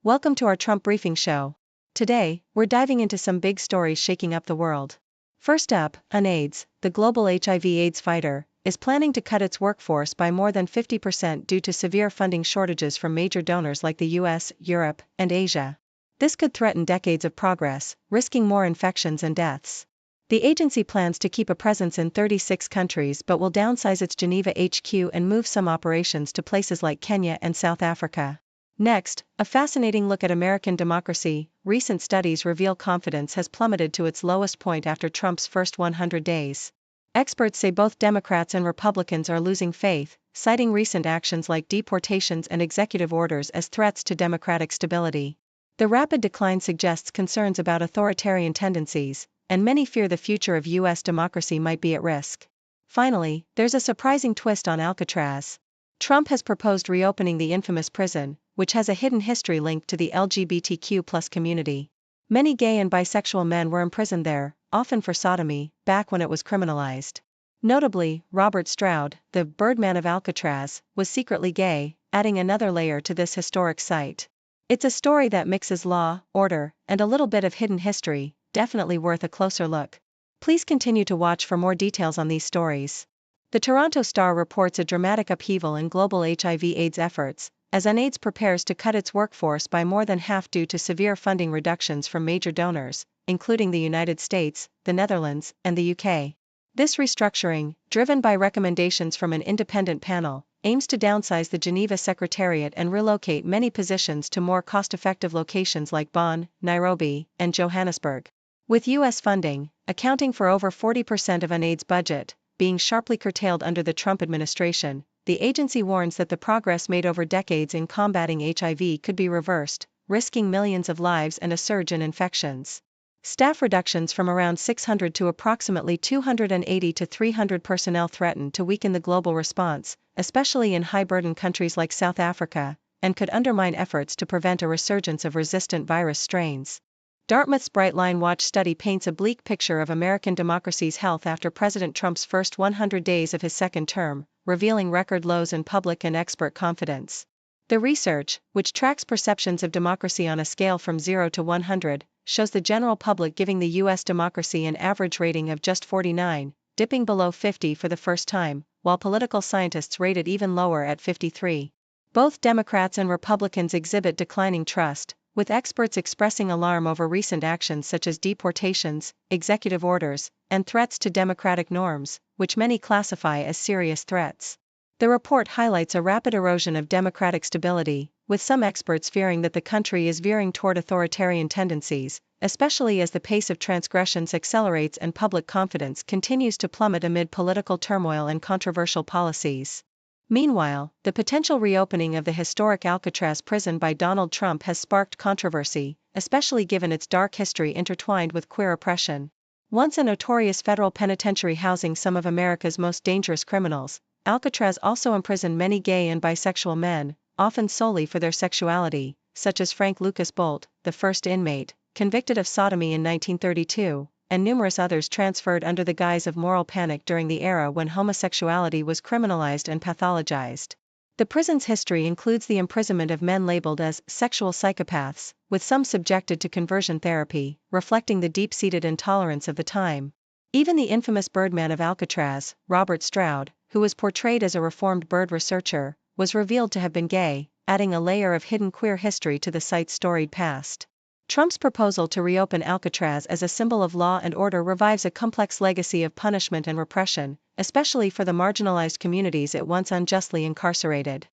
Welcome to our Trump Briefing Show. Today, we're diving into some big stories shaking up the world. First up, UNAIDS, the global HIV/AIDS fighter, is planning to cut its workforce by more than 50% due to severe funding shortages from major donors like the US, Europe, and Asia. This could threaten decades of progress, risking more infections and deaths. The agency plans to keep a presence in 36 countries but will downsize its Geneva HQ and move some operations to places like Kenya and South Africa. Next, a fascinating look at American democracy. Recent studies reveal confidence has plummeted to its lowest point after Trump's first 100 days. Experts say both Democrats and Republicans are losing faith, citing recent actions like deportations and executive orders as threats to democratic stability. The rapid decline suggests concerns about authoritarian tendencies, and many fear the future of U.S. democracy might be at risk. Finally, there's a surprising twist on Alcatraz. Trump has proposed reopening the infamous prison, which has a hidden history linked to the LGBTQ+ community. Many gay and bisexual men were imprisoned there, often for sodomy, back when it was criminalized. Notably, Robert Stroud, the Birdman of Alcatraz, was secretly gay, adding another layer to this historic site. It's a story that mixes law, order, and a little bit of hidden history, definitely worth a closer look. Please continue to watch for more details on these stories. The Toronto Star reports a dramatic upheaval in global HIV/AIDS efforts, as UNAIDS prepares to cut its workforce by more than half due to severe funding reductions from major donors, including the United States, the Netherlands, and the UK. This restructuring, driven by recommendations from an independent panel, aims to downsize the Geneva Secretariat and relocate many positions to more cost-effective locations like Bonn, Nairobi, and Johannesburg. With US funding, accounting for over 40% of UNAIDS' budget, being sharply curtailed under the Trump administration, the agency warns that the progress made over decades in combating HIV could be reversed, risking millions of lives and a surge in infections. Staff reductions from around 600 to approximately 280 to 300 personnel threaten to weaken the global response, especially in high-burden countries like South Africa, and could undermine efforts to prevent a resurgence of resistant virus strains. Dartmouth's Brightline Watch study paints a bleak picture of American democracy's health after President Trump's first 100 days of his second term, revealing record lows in public and expert confidence. The research, which tracks perceptions of democracy on a scale from 0 to 100, shows the general public giving the U.S. democracy an average rating of just 49, dipping below 50 for the first time, while political scientists rate it even lower at 53. Both Democrats and Republicans exhibit declining trust, with experts expressing alarm over recent actions such as deportations, executive orders, and threats to democratic norms, which many classify as serious threats. The report highlights a rapid erosion of democratic stability, with some experts fearing that the country is veering toward authoritarian tendencies, especially as the pace of transgressions accelerates and public confidence continues to plummet amid political turmoil and controversial policies. Meanwhile, the potential reopening of the historic Alcatraz prison by Donald Trump has sparked controversy, especially given its dark history intertwined with queer oppression. Once a notorious federal penitentiary housing some of America's most dangerous criminals, Alcatraz also imprisoned many gay and bisexual men, often solely for their sexuality, such as Frank Lucas Bolt, the first inmate, convicted of sodomy in 1932, and numerous others transferred under the guise of moral panic during the era when homosexuality was criminalized and pathologized. The prison's history includes the imprisonment of men labeled as sexual psychopaths, with some subjected to conversion therapy, reflecting the deep-seated intolerance of the time. Even the infamous Birdman of Alcatraz, Robert Stroud, who was portrayed as a reformed bird researcher, was revealed to have been gay, adding a layer of hidden queer history to the site's storied past. Trump's proposal to reopen Alcatraz as a symbol of law and order revives a complex legacy of punishment and repression, especially for the marginalized communities it once unjustly incarcerated.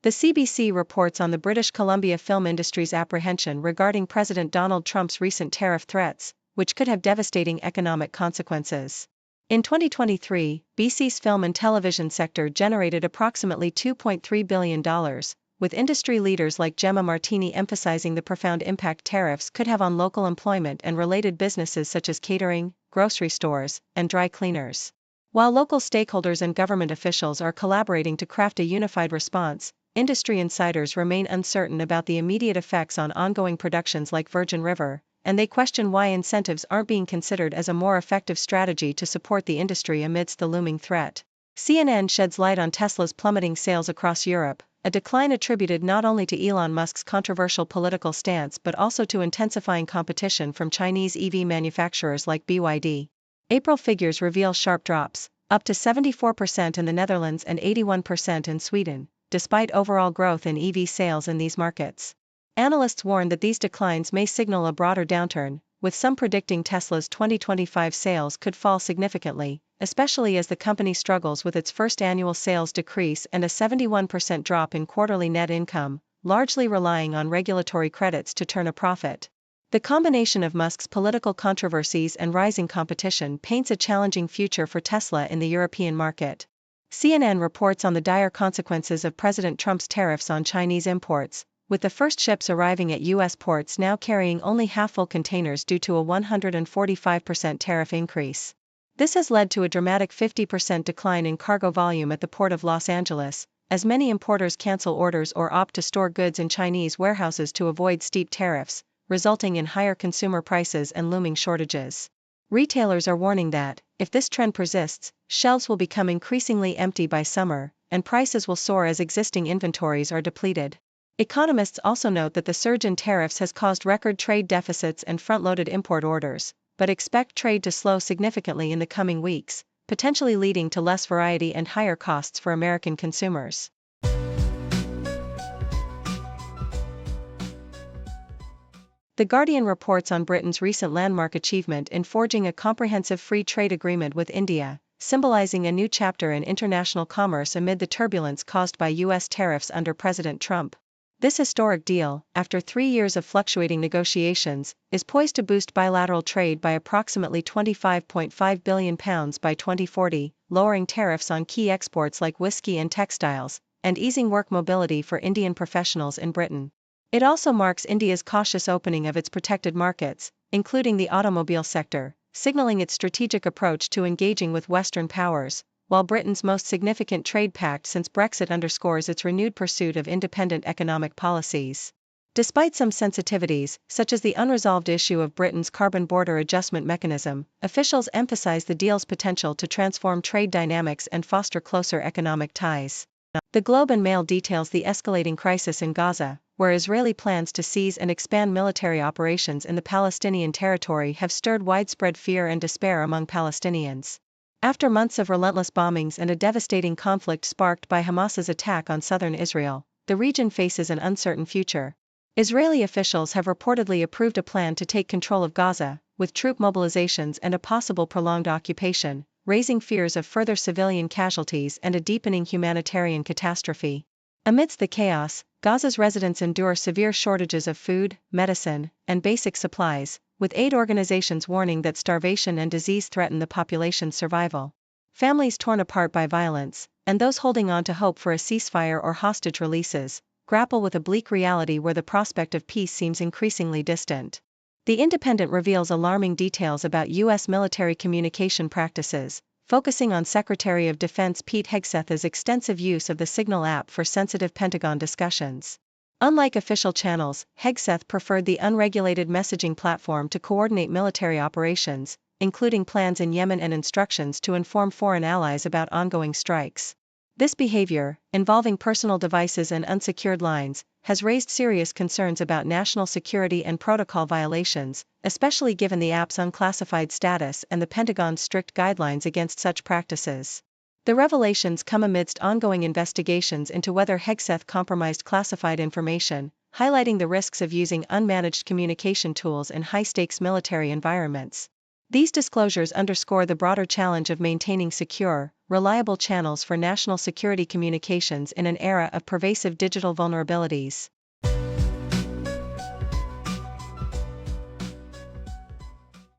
The CBC reports on the British Columbia film industry's apprehension regarding President Donald Trump's recent tariff threats, which could have devastating economic consequences. In 2023, BC's film and television sector generated approximately $2.3 billion, with industry leaders like Gemma Martini emphasizing the profound impact tariffs could have on local employment and related businesses such as catering, grocery stores, and dry cleaners. While local stakeholders and government officials are collaborating to craft a unified response, industry insiders remain uncertain about the immediate effects on ongoing productions like Virgin River, and they question why incentives aren't being considered as a more effective strategy to support the industry amidst the looming threat. CNN sheds light on Tesla's plummeting sales across Europe, a decline attributed not only to Elon Musk's controversial political stance but also to intensifying competition from Chinese EV manufacturers like BYD. April figures reveal sharp drops, up to 74% in the Netherlands and 81% in Sweden, despite overall growth in EV sales in these markets. Analysts warn that these declines may signal a broader downturn, with some predicting Tesla's 2025 sales could fall significantly, especially as the company struggles with its first annual sales decrease and a 71% drop in quarterly net income, largely relying on regulatory credits to turn a profit. The combination of Musk's political controversies and rising competition paints a challenging future for Tesla in the European market. CNN reports on the dire consequences of President Trump's tariffs on Chinese imports, with the first ships arriving at U.S. ports now carrying only half-full containers due to a 145% tariff increase. This has led to a dramatic 50% decline in cargo volume at the Port of Los Angeles, as many importers cancel orders or opt to store goods in Chinese warehouses to avoid steep tariffs, resulting in higher consumer prices and looming shortages. Retailers are warning that, if this trend persists, shelves will become increasingly empty by summer, and prices will soar as existing inventories are depleted. Economists also note that the surge in tariffs has caused record trade deficits and front-loaded import orders, but expect trade to slow significantly in the coming weeks, potentially leading to less variety and higher costs for American consumers. The Guardian reports on Britain's recent landmark achievement in forging a comprehensive free trade agreement with India, symbolizing a new chapter in international commerce amid the turbulence caused by U.S. tariffs under President Trump. This historic deal, after 3 years of fluctuating negotiations, is poised to boost bilateral trade by approximately £25.5 billion by 2040, lowering tariffs on key exports like whiskey and textiles, and easing work mobility for Indian professionals in Britain. It also marks India's cautious opening of its protected markets, including the automobile sector, signaling its strategic approach to engaging with Western powers, while Britain's most significant trade pact since Brexit underscores its renewed pursuit of independent economic policies. Despite some sensitivities, such as the unresolved issue of Britain's carbon border adjustment mechanism, officials emphasize the deal's potential to transform trade dynamics and foster closer economic ties. The Globe and Mail details the escalating crisis in Gaza, where Israeli plans to seize and expand military operations in the Palestinian territory have stirred widespread fear and despair among Palestinians. After months of relentless bombings and a devastating conflict sparked by Hamas's attack on southern Israel, the region faces an uncertain future. Israeli officials have reportedly approved a plan to take control of Gaza, with troop mobilizations and a possible prolonged occupation, raising fears of further civilian casualties and a deepening humanitarian catastrophe. Amidst the chaos, Gaza's residents endure severe shortages of food, medicine, and basic supplies, with aid organizations warning that starvation and disease threaten the population's survival. Families torn apart by violence, and those holding on to hope for a ceasefire or hostage releases, grapple with a bleak reality where the prospect of peace seems increasingly distant. The Independent reveals alarming details about U.S. military communication practices, focusing on Secretary of Defense Pete Hegseth's extensive use of the Signal app for sensitive Pentagon discussions. Unlike official channels, Hegseth preferred the unregulated messaging platform to coordinate military operations, including plans in Yemen and instructions to inform foreign allies about ongoing strikes. This behavior, involving personal devices and unsecured lines, has raised serious concerns about national security and protocol violations, especially given the app's unclassified status and the Pentagon's strict guidelines against such practices. The revelations come amidst ongoing investigations into whether Hegseth compromised classified information, highlighting the risks of using unmanaged communication tools in high-stakes military environments. These disclosures underscore the broader challenge of maintaining secure, reliable channels for national security communications in an era of pervasive digital vulnerabilities.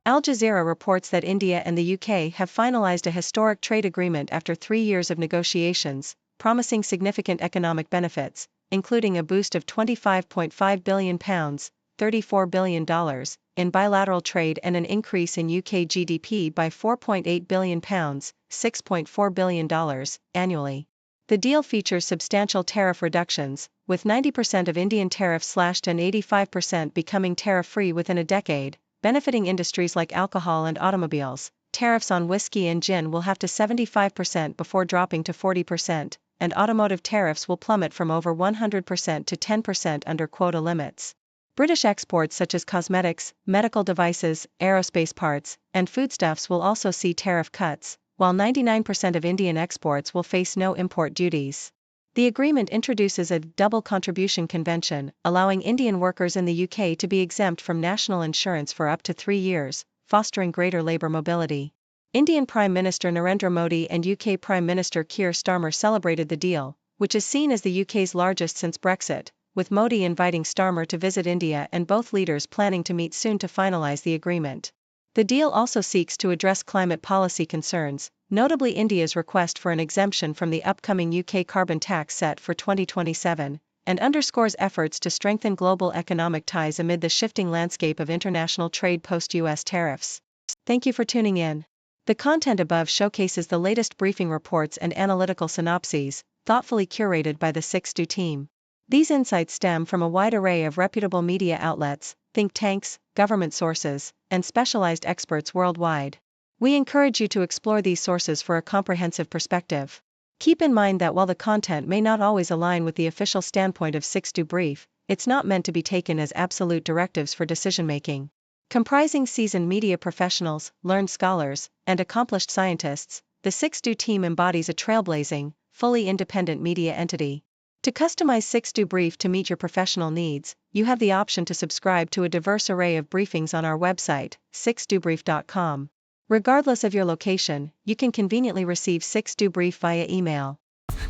Al Jazeera reports that India and the UK have finalized a historic trade agreement after 3 years of negotiations, promising significant economic benefits, including a boost of £25.5 billion, $34 billion, in bilateral trade and an increase in UK GDP by £4.8 billion, $6.4 billion, annually. The deal features substantial tariff reductions, with 90% of Indian tariffs slashed and 85% becoming tariff-free within a decade, benefiting industries like alcohol and automobiles, tariffs on whiskey and gin will have to 75% before dropping to 40%, and automotive tariffs will plummet from over 100% to 10% under quota limits. British exports such as cosmetics, medical devices, aerospace parts, and foodstuffs will also see tariff cuts, while 99% of Indian exports will face no import duties. The agreement introduces a double contribution convention, allowing Indian workers in the UK to be exempt from national insurance for up to 3 years, fostering greater labour mobility. Indian Prime Minister Narendra Modi and UK Prime Minister Keir Starmer celebrated the deal, which is seen as the UK's largest since Brexit, with Modi inviting Starmer to visit India and both leaders planning to meet soon to finalise the agreement. The deal also seeks to address climate policy concerns, notably India's request for an exemption from the upcoming UK carbon tax set for 2027, and underscores efforts to strengthen global economic ties amid the shifting landscape of international trade post-US tariffs. Thank you for tuning in. The content above showcases the latest briefing reports and analytical synopses, thoughtfully curated by the 6Do team. These insights stem from a wide array of reputable media outlets, think tanks, government sources, and specialized experts worldwide. We encourage you to explore these sources for a comprehensive perspective. Keep in mind that while the content may not always align with the official standpoint of 6Do Brief, it's not meant to be taken as absolute directives for decision-making. Comprising seasoned media professionals, learned scholars, and accomplished scientists, the 6Do team embodies a trailblazing, fully independent media entity. To customize 6Do Brief to meet your professional needs, you have the option to subscribe to a diverse array of briefings on our website, 6dobrief.com. Regardless of your location, you can conveniently receive 6Do Brief via email.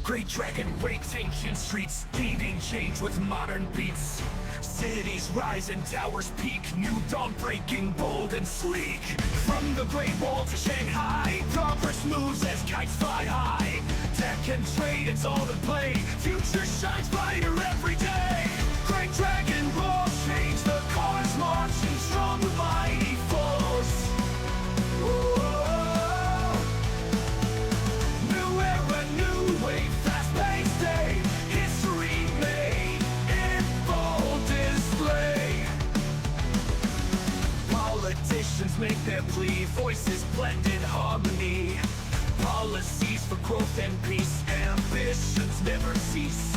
Great dragon breaks ancient streets, leading change with modern beats. Cities rise and towers peak, new dawn breaking, bold and sleek. From the Great Wall to Shanghai, progress moves as kites fly high. Tech and trade, it's all in play, future shines brighter every day. Great dragon roars, change the cars marching strong with mighty force. Whoa. New era, new wave, fast-paced day, history made in bold display. Politicians make their plea, voices blend in harmony. Policies for growth and peace, ambitions never cease.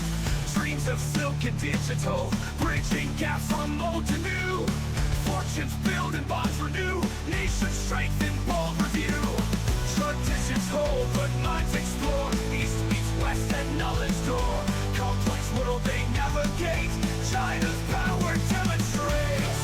Dreams of silk and digital, bridging gaps from old to new. Fortunes build and bonds renew, nations strengthen, bold review. Traditions hold, but minds explore. East meets west and knowledge door. Complex world they navigate, China's power demonstrates.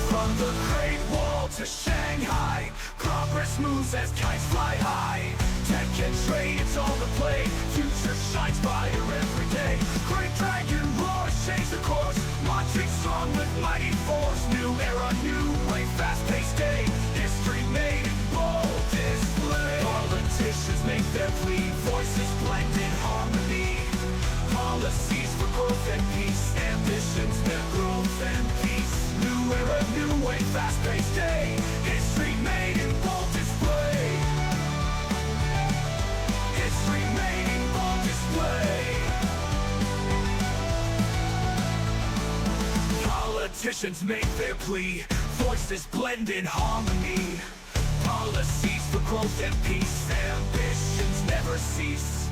From the Great Wall to Shanghai, progress moves as kites fly high. Tech and trade, it's all the play, future shines brighter every day. Great dragon roars, change the course, marching strong with mighty force. New era, new way, fast-paced day, history made in bold display. Politicians make their plea, voices blend in harmony. Policies for growth and peace, ambitions their growth and peace. New era, new way, fast-paced day, history made in bold display. History made in bold display. Politicians make their plea, voices blend in harmony. Policies for growth and peace, ambitions never cease.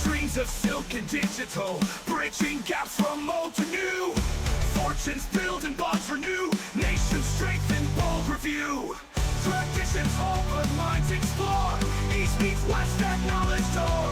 Dreams of silk and digital, bridging gaps from old to new. Fortunes build and bonds renew, nations strengthen, bold review. Traditions hold but minds explore, east meets west and knowledge door.